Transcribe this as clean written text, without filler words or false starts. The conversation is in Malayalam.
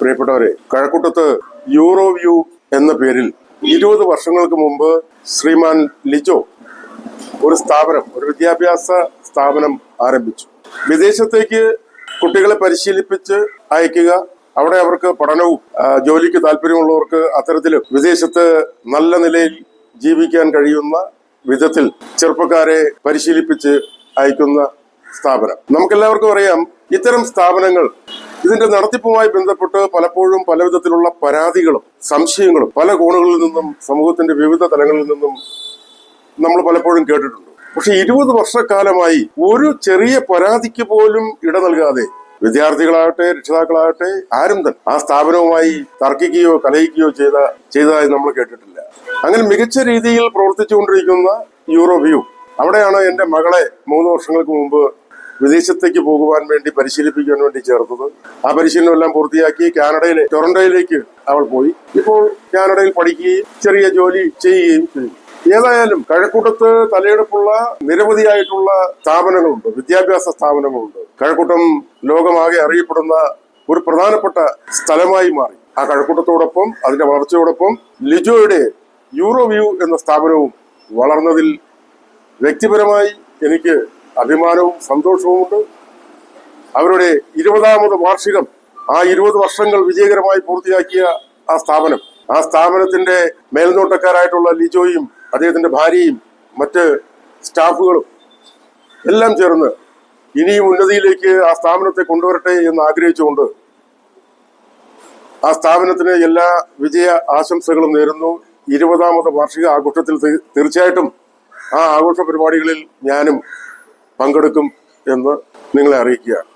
പ്രിയപ്പെട്ടവരെ, കഴക്കൂട്ടത്ത് യൂറോവ്യൂ എന്ന പേരിൽ 20 വർഷങ്ങൾക്ക് മുമ്പ് ശ്രീമാൻ ലിജോ ഒരു സ്ഥാപനം, ഒരു വിദ്യാഭ്യാസ സ്ഥാപനം ആരംഭിച്ചു. വിദേശത്തേക്ക് കുട്ടികളെ പരിശീലിപ്പിച്ച് അയക്കുക, അവിടെ അവർക്ക് പഠനവും ജോലിക്ക് താല്പര്യമുള്ളവർക്ക് അത്തരത്തിൽ വിദേശത്ത് നല്ല നിലയിൽ ജീവിക്കാൻ കഴിയുന്ന വിധത്തിൽ ചെറുപ്പക്കാരെ പരിശീലിപ്പിച്ച് അയക്കുന്ന സ്ഥാപനം. നമുക്കെല്ലാവർക്കും അറിയാം, ഇത്തരം സ്ഥാപനങ്ങൾ ഇതിന്റെ നടത്തിപ്പുമായി ബന്ധപ്പെട്ട് പലപ്പോഴും പല വിധത്തിലുള്ള പരാതികളും സംശയങ്ങളും പല കോണുകളിൽ നിന്നും സമൂഹത്തിന്റെ വിവിധ തലങ്ങളിൽ നിന്നും നമ്മൾ പലപ്പോഴും കേട്ടിട്ടുണ്ട്. പക്ഷെ 20 വർഷക്കാലമായി ഒരു ചെറിയ പരാതിക്ക് പോലും ഇട നൽകാതെ വിദ്യാർത്ഥികളാകട്ടെ രക്ഷിതാക്കളാകട്ടെ ആരും തന്നെ ആ സ്ഥാപനവുമായി തർക്കിക്കുകയോ കലഹിക്കുകയോ ചെയ്തതായി നമ്മൾ കേട്ടിട്ടില്ല. അങ്ങനെ മികച്ച രീതിയിൽ പ്രവർത്തിച്ചുകൊണ്ടിരിക്കുന്ന യൂറോവ്യൂ, അവിടെയാണ് എന്റെ മകളെ 3 വർഷങ്ങൾക്ക് മുമ്പ് വിദേശത്തേക്ക് പോകുവാൻ വേണ്ടി പരിശീലിപ്പിക്കാൻ വേണ്ടി ചേർത്തത്. ആ പരിശീലനം എല്ലാം പൂർത്തിയാക്കി കാനഡയിലെ ടൊറന്റോയിലേക്ക് അവൾ പോയി. ഇപ്പോൾ കാനഡയിൽ പഠിക്കുകയും ചെറിയ ജോലി ചെയ്യുകയും ചെയ്യും. ഏതായാലും കഴക്കൂട്ടത്ത് തലയെടുപ്പുള്ള നിരവധിയായിട്ടുള്ള സ്ഥാപനങ്ങളുണ്ട്, വിദ്യാഭ്യാസ സ്ഥാപനങ്ങളുണ്ട്. കഴക്കൂട്ടം ലോകമാകെ അറിയപ്പെടുന്ന ഒരു പ്രധാനപ്പെട്ട സ്ഥലമായി മാറി. ആ കഴക്കൂട്ടത്തോടൊപ്പം അതിന്റെ വളർച്ചയോടൊപ്പം ലിജോയുടെ യൂറോവ്യൂ എന്ന സ്ഥാപനവും വളർന്നതിൽ വ്യക്തിപരമായി എനിക്ക് അഭിമാനവും സന്തോഷവുമുണ്ട്. അവരുടെ 20ാമത് വാർഷികം, ആ 20 വർഷങ്ങൾ വിജയകരമായി പൂർത്തിയാക്കിയ ആ സ്ഥാപനത്തിന്റെ മേൽനോട്ടക്കാരായിട്ടുള്ള ലിജോയും അദ്ദേഹത്തിന്റെ ഭാര്യയും മറ്റ് സ്റ്റാഫുകളും എല്ലാം ചേർന്ന് ഇനിയും ഉന്നതിയിലേക്ക് ആ സ്ഥാപനത്തെ കൊണ്ടുവരട്ടെ എന്ന് ആഗ്രഹിച്ചുകൊണ്ട് ആ സ്ഥാപനത്തിന് എല്ലാ വിജയ ആശംസകളും നേരുന്നു. 20ാമത് വാർഷിക ആഘോഷത്തിൽ തീർച്ചയായിട്ടും ആ ആഘോഷ പരിപാടികളിൽ ഞാനും പങ്കെടുക്കും എന്ന് നിങ്ങളെ അറിയിക്കുകയാണ്.